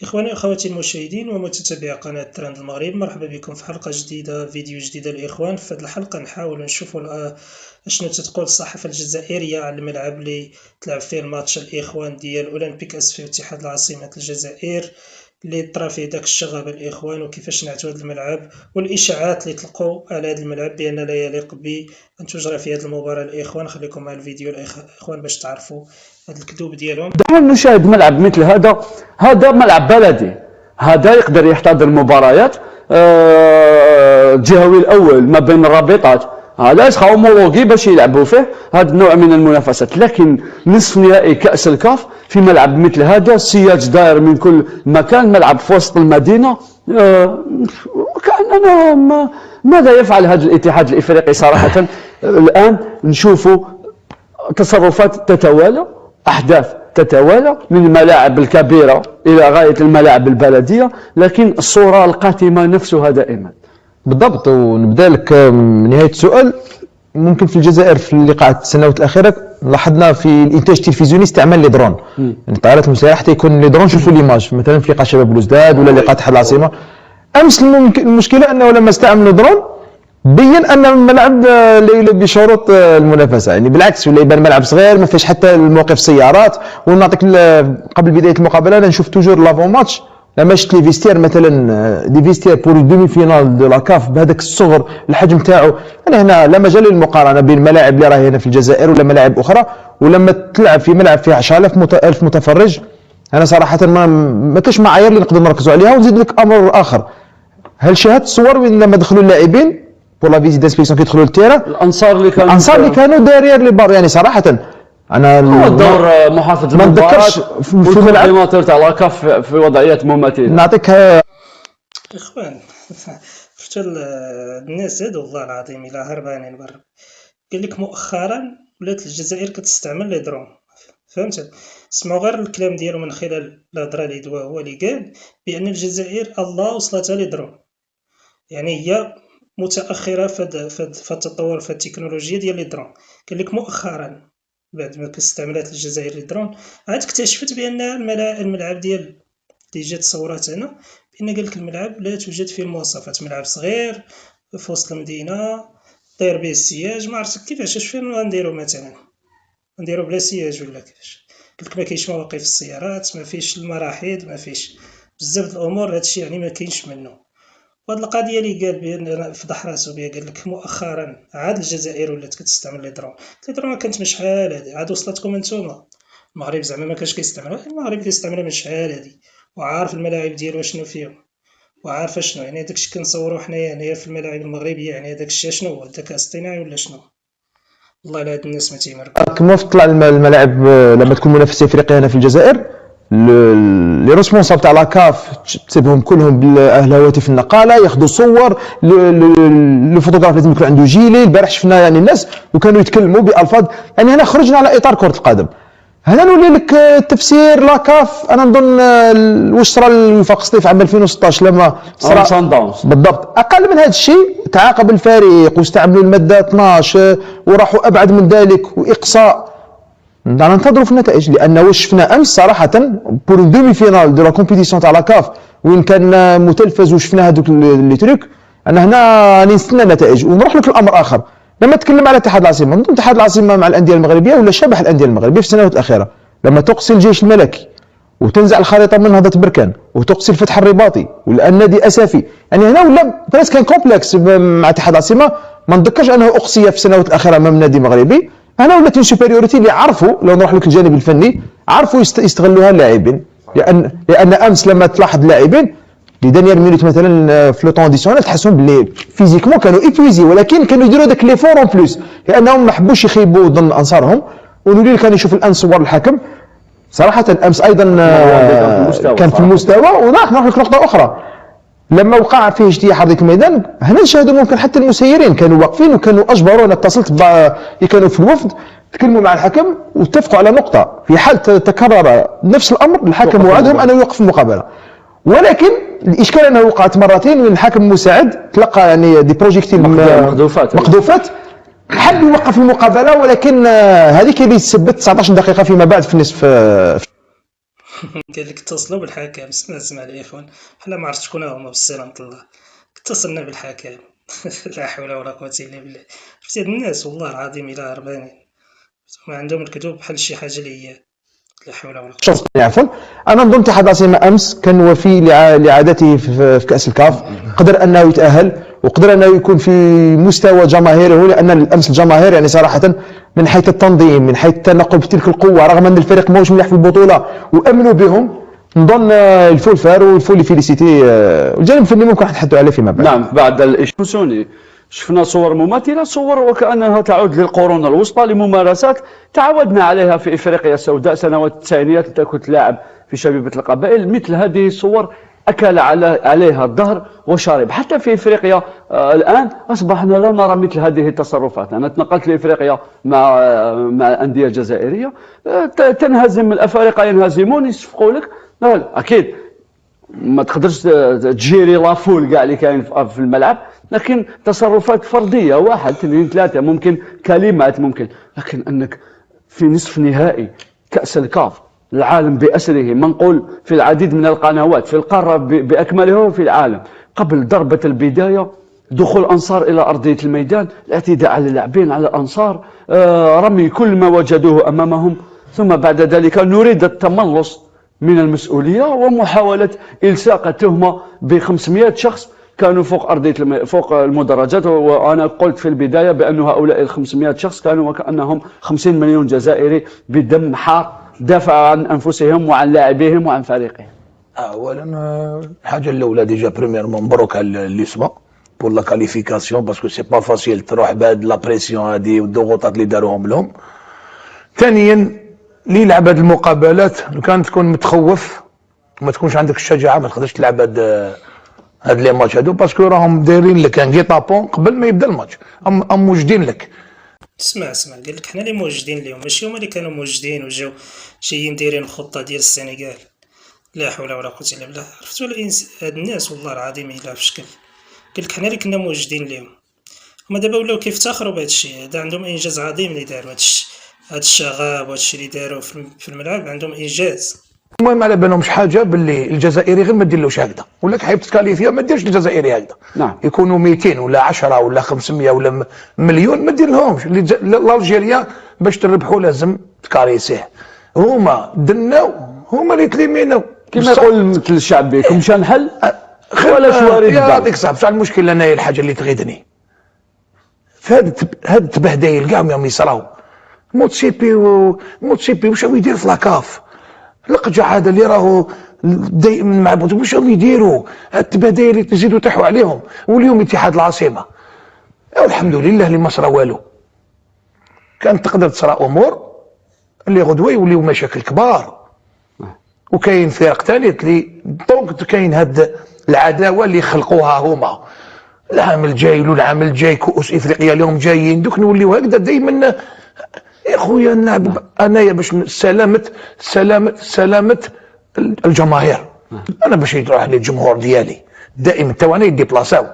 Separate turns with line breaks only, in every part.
إخواني وأخواتي المشاهدين ومتتبعي قناة ترند المغرب، مرحبا بكم في حلقة جديدة، فيديو جديد الإخوان. في هذه الحلقة نحاول نشوفوا شنو تتقول الصحافة الجزائرية على الملعب اللي تلعب فيه الماتش الإخوان ديال أولمبيك أسفي واتحاد العاصمة الجزائر اللي طرا فيه داك الشغب الإخوان، وكيفاش نعتوا هذا الملعب والإشاعات اللي تلقوا على هذا الملعب بأن لا يليق بأن تجرى في هذه المباراة الإخوان. خليكم مع الفيديو الإخوان باش تعرفوا هذا الكذوب ديالهم.
دعنا نشاهد ملعب مثل هذا ملعب بلدي، هذا يقدر يحتضن مباريات الجهوي الاول ما بين الرابطات، هذا هومولوجي باش يلعبوا فيه هذا النوع من المنافسات. لكن نصف نهائي كاس الكاف في ملعب مثل هذا، السياج داير من كل مكان، ملعب في وسط المدينه، وكاننا ماذا يفعل هذا الاتحاد الافريقي صراحه؟ الان نشوفوا تصرفات تتوالى، أحداث تتوالى من الملاعب الكبيرة إلى غاية الملاعب البلدية، لكن الصورة القاتمة نفسها دائما.
بالضبط. ونبدا لك من نهايه السؤال. ممكن في الجزائر في اللقاءات السنوات الاخيره لاحظنا في الانتاج التلفزيوني استعمال لي درون، يعني الطائرات المسيره حتى يكون لي درون. شوفوا ليماج مثلا في لقاء شباب بلوزداد ولا لقاء اتحاد العاصمه امس. المشكله انه لما استعملوا درون بين ان الملعب لا يلبي شروط المنافسه، يعني بالعكس ولا يبان ملعب صغير ما فيش حتى موقف السيارات. ونعطيك قبل بدايه المقابله انا نشوف توجور لافون ماتش لما شفت لي فيستير مثلا، دي فيستير بور دومي فينال دو لا كاف بهذاك الصغر الحجم تاعو. يعني هنا لا مجال للمقارنه بين الملاعب اللي راهي هنا في الجزائر ولا ملاعب اخرى، ولما تلعب في ملعب فيه 10,000 متفرج. انا صراحه ما كاش معايير اللي نقدر نركزوا عليها. ونزيد لك امر اخر، هل شاهدت الصور وين لما دخلوا اللاعبين بور لا فيزيت دانسبيكسيون كيدخلوا للتيران،
الانصار اللي
كانوا دارير لي بار. يعني صراحه انا
هو دور محافظ المباراة في الملعب تاع لاكاف في وضعيات مماثله.
نعطيك
إخوان شفتوا الناس هادو والله العظيم إلا هربانين برا. قال لك مؤخرا ولات الجزائر كتستعمل لي درون، فهمت؟ سمعوا غير الكلام ديالو من خلال الهضره اللي دوا. هو اللي قال بان الجزائر الله وصلتها لي درون، يعني هي متاخره في التطور في التكنولوجيا ديال لي درون. قال لك مؤخرا بعد ما استعملت الجزائر لي درون عاد اكتشفت بان الملعب ديال اللي جات تصورات هنا، بان قال لك الملعب لا توجد فيه المواصفات، ملعب صغير في وسط المدينه داير به السياج. ما عرفت كيفاش اش فين غنديروا، مثلا نديروا بلا سياج ولا كيفاش؟ قلت لك ما كاينش مواقف السيارات، ما فيش المراحيض، ما فيش بزاف د الامور. هادشي يعني ما كاينش منه. وهاد القضيه اللي قال بان فضح راسو بها، قال لك مؤخرا عاد الجزائر ولات كتستعمل لي درون. لي درون ما كانت من شحال هادي، عاد وصلتكم نتوما المغرب زعما ما كانش كيستعمل. المغرب كيستعملها من شحال هادي، وعارف الملاعب ديالو شنو فيهم وعارف شنو. يعني داكشي كنصوروا حنايا هنايا في الملاعب المغربيه، يعني داكشي شنو هو الذكاء الاصطناعي ولا شنو؟ والله لا هاد الناس ما تيمركوا.
كما تطلع الملاعب لما تكون منافسه افريقيه هنا في الجزائر، لي ريسبونسابل تاع لاكاف تسيبهم كلهم بالهواتف النقاله، ياخذوا صور. الفوتوغراف لازم يكون عنده جيلي. البارح شفنا يعني الناس وكانوا يتكلموا بالفاظ، يعني هنا خرجنا على اطار كره القدم. هنا نولي لك تفسير لاكاف. انا نظن واش صرا الوفاق سطيف عام 2016 لما
صرا سان داونز
بالضبط اقل من هذا الشيء، تعاقب الفريق واستعملوا الماده 12 وراحوا ابعد من ذلك واقصاء. ننتظروا في النتائج، لان واش شفنا امس صراحه بور دومي فينال دو لا كومبيتيسيون تاع لاكاف وين كان متلفز وشفنا هذوك لي تروك. انا هنا نستنى النتائج. ونروح لك الامر اخر، لما تكلم على اتحاد العاصمه، نظن اتحاد العاصمه مع الانديه المغربيه ولا شبح الانديه المغربيه في السنوات الاخيره. لما تقصي الجيش الملكي وتنزع الخريطه من نهضه بركان وتقصي الفتح الرباطي ولا النادي اسفي، يعني هنا ولا بلاص كان كومبلكس مع اتحاد العاصمه. ما نتذكرش انه اقصي في السنوات الاخيره امام نادي مغربي. هنا ولات سوبريوريتي اللي عرفوا، لو نروح لك الجانب الفني، عرفوا يستغلوها اللاعبين. لان امس لما تلاحظ اللاعبين لي دانيير مينوت مثلا في لو طون اديسيونيل تحسهم بلي فيزيكمون كانوا ايبويزي، ولكن كانوا يديروا داك لي فور اون بلوس لانهم ما حبوش يخيبوا ظن انصارهم. ونولي كان يشوف الان صور الحكم صراحه امس ايضا كان في المستوى. ونروح لك نقطه اخرى، لما وقع فيه اجتياح ارضيه الميدان هنا نشاهدوا ممكن حتى المسيرين كانوا واقفين وكانوا اجبروا. انا اتصلت اللي كانوا في الوفد تكلموا مع الحكم واتفقوا على نقطه، في حال تكرر نفس الامر الحكم وعدهم انه يوقف المقابله. ولكن الاشكال انه وقعت مرتين وين الحكم المساعد تلقى يعني دي بروجيكتيل مقذوفات حب يوقف المقابله، ولكن هذيك اللي تثبت 19 دقيقه فيما بعد في النصف.
قال لك اتصلوا بالحكم. سمع لي اخوان، حنا ما عرفت شكون هما بسلامة الله. اتصلنا بالحكم. لا حول ولا قوة الا بالله. عرفتي هاد الناس والله العظيم الا هربانين، ما عندهم الكذوب بحال شي حاجة اللي هي. لا حول ولا قوة.
شوف عفوا، انا نظن اتحاد العاصمه امس كان وفي لعادته في كاس الكاف، قدر انه يتاهل وقدر انه يكون في مستوى جماهيره، لان امس الجماهير يعني صراحه من حيث التنظيم من حيث التنقل بتلك القوه، رغم ان الفريق ماهوش مليح في البطوله وامنوا بهم، نظن الفول فار والفول فيليسيتي. الجانب الفني ممكن نتحدثوا عليه فيما بعد.
نعم، بعد الإشمسوني شفنا صور مماثلة، صور وكأنها تعود للقرون الوسطى، لممارسات تعودنا عليها في إفريقيا السوداء سنوات التسعينيات. أنت كنت لاعب في شبيبة القبائل، مثل هذه الصور أكل عليها الدهر وشرب. حتى في إفريقيا الآن أصبحنا لا نرى مثل هذه التصرفات. أنا تنقلت لإفريقيا مع أندية جزائرية، تنهزم الأفارقة ينهزمون، يصفقوا لك. أكيد ما تقدرش تجيري لافول كاع اللي كاين في الملعب، لكن تصرفات فرديه، واحد اثنين ثلاثه، ممكن كلمات، ممكن. لكن انك في نصف نهائي كاس الكاف، العالم باسره، منقول في العديد من القنوات في القاره باكملها وفي العالم، قبل ضربه البدايه دخول انصار الى ارضيه الميدان، الاعتداء على اللاعبين على الانصار، رمي كل ما وجدوه امامهم، ثم بعد ذلك نريد التملص من المسؤولية ومحاولة إلصاق التهمة ب 500 شخص كانوا فوق أرضية فوق المدرجات. وأنا قلت في البداية بأن هؤلاء ال 500 شخص كانوا وكأنهم 50 مليون جزائري بدم حار دافعوا عن أنفسهم وعن لاعبيهم وعن فريقهم.
اولا الحاجه الاولى ديجا بريميرمون مبروك على الاسم بور لا كاليفيكاسيون، باسكو سي با فاسيل تروح بهاد لا بريسيون هادي والضغوطات اللي داروهم لهم. ثانيا اللي يلعب هاد المقابلات لو كان تكون متخوف وما تكونش عندك الشجاعه ما تقدرش تلعب هاد لي ماتش هادو، باسكو راهم دايرين لك ان غيطابون قبل ما يبدا الماتش، ام موجدين لك.
اسمع قال لك حنا اللي موجدين اليوم، ماشي هما اللي كانوا موجدين وجاو جايين دايرين الخطه ديال السنغال. لا حول ولا قوه الا بالله. عرفتوا هاد الناس والله العظيم الا في شكل. قال لك حنا اللي كنا موجدين اليوم، هما دابا ولاو كيفتخروا بهذا الشيء. هذا عندهم انجاز عظيم اللي داروا، هاد الشغاب وهاد الشيء اللي داروا في الملعب عندهم انجاز.
المهم على بالهمش حاجه باللي الجزائري غير ما ديرلوش هكذا، ولا حايب تكاليفيا ما ديرش الجزائري هكذا.
نعم.
يكونوا 200 ولا 10 ولا 500 ولا مليون ما ديرلهمش. الجزائريه باش تربحوا لازم تكاريسيه. هما دناو، هما اللي تليميناو
كما يقول مثل الشعب بكم مشان حل ولا شوارد.
يا هذيك صعب. بصح المشكله انايا الحاجه اللي تغيظني في هاد التبهدايل كاع يوم يصراو. موتسيبي واش هو يدير في لاكاف؟ القجع هذا اللي راهو دائما مع واش راهم يديروا؟ هاد التباديل اللي تزيدوا تحوا عليهم. واليوم اتحاد العاصمه الحمد لله اللي ما صرا والو. كانت تقدر تصرا امور اللي غدوه يوليو مشاكل كبار. وكاين فرق ثالث اللي دونك كاين هاد العداوه اللي خلقوها هما. العام الجاي والعام الجاي كؤوس افريقيا اليوم جايين دوك نوليو هكذا دائما. يا خويا انايا باش سلامه الجماهير. انا باش يروح لي الجمهور ديالي دائما تا وانا يديبلاصاو،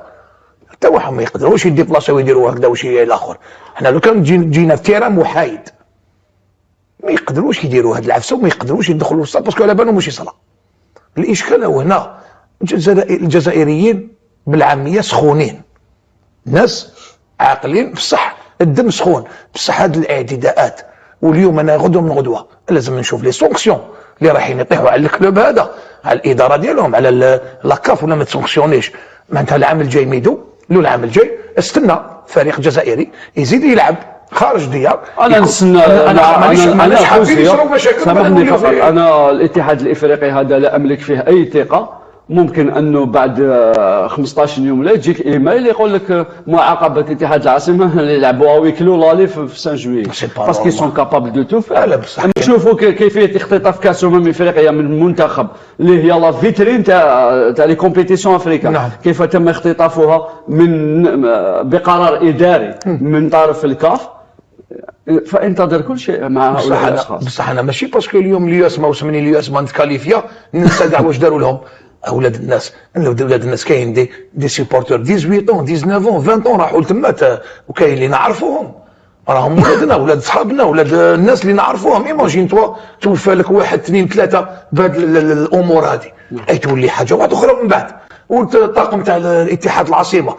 حتى واحد ما يقدروش يديبلاصاو يديروا هكذا وشي الاخر. حنا لو كان جينا في تيران محايد ما يقدروش يديروا هاد العفسه وما يقدروش يدخلوا للصاد باسكو على بالهم واش يصرى. الاشكال هو هنا الجزائريين بالعاميه سخونين، ناس عاقلين بصح الدم سخون، بصح هاد الاعتداءات. واليوم انا غدوه من غدوه لازم نشوف لي سونكسيون اللي رايحين يطيحوا على الكلوب هذا، على الاداره ديالهم، على لاكاف، ولا ما تسونكسيونيش. معناتها العام الجاي ميدو لو العام الجاي استنى فريق جزائري يزيد يلعب خارج ديار.
انا نستنى.
انا حابين يصيروا مشاكل.
سامحني فقط، انا الاتحاد الافريقي هذا لا املك فيه اي ثقه. ممكن انه بعد 15 يوم لا يجيك ايميل يقول لك معاقبه اتحاد العاصمه اللي لعبوا ويكلو لالي في سان جويي باسكو سون كابابل دو تو. نشوفوا كيفيه اختطاف كاس افريقيا من منتخب اللي هي لا فيترين تاع لي كومبيتيسيون افريكان.
نعم.
كيف تم اختطافها بقرار اداري من طرف الكاف. فانتظر كل شيء مع هؤلاء الاشخاص.
بصح انا ماشي باسكو اليوم اليو اس ما وسمني اليو اس ما نتكاليفيا ننسى كاع واش داروا لهم اولاد الناس. اولاد الناس كاين دي سيبورتور 18 ans 19 ans 20 ans راحوا لتما وكاين اللي نعرفوهم راهم ولادنا، ولاد صحابنا، ولاد الناس اللي نعرفوهم. ايماجين توا توفى لك واحد اثنين ثلاثه بهاد الامور هذه، اي تولي حاجه واحده اخرى من بعد. والطاقم تاع الاتحاد العاصمه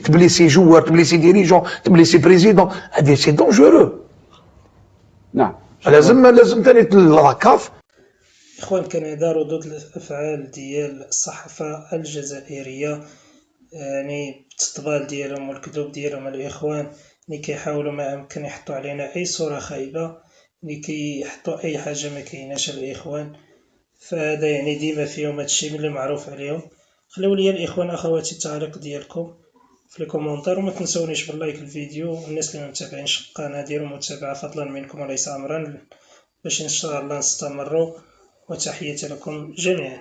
تبليسي جوار، تبليسي ديريجون، تبليسي بريزيدون، هذه سي دونجورو.
نعم.
لازم ثاني الكاف.
إخوان، كان هذا ردود الأفعال ديال الصحافة الجزائرية، يعني بالتطبال ديالهم والكذوب ديالهم الإخوان، اللي كيحاولوا ما أمكن يحطوا علينا أي صورة خايبة، اللي كيحطوا أي حاجة ما كايناش الإخوان. فهذا يعني ديما فيهم هادشي من اللي معروف عليهم. خليو لي الإخوان أخواتي التعليق ديالكم في الكومونتير، وما تنسونيش باللايك الفيديو. الناس اللي متابعينش القناة ديروا متابعة فضلا منكم وليس أمرا، باش إن شاء الله نستمروا. وتحياتي لكم جميعا.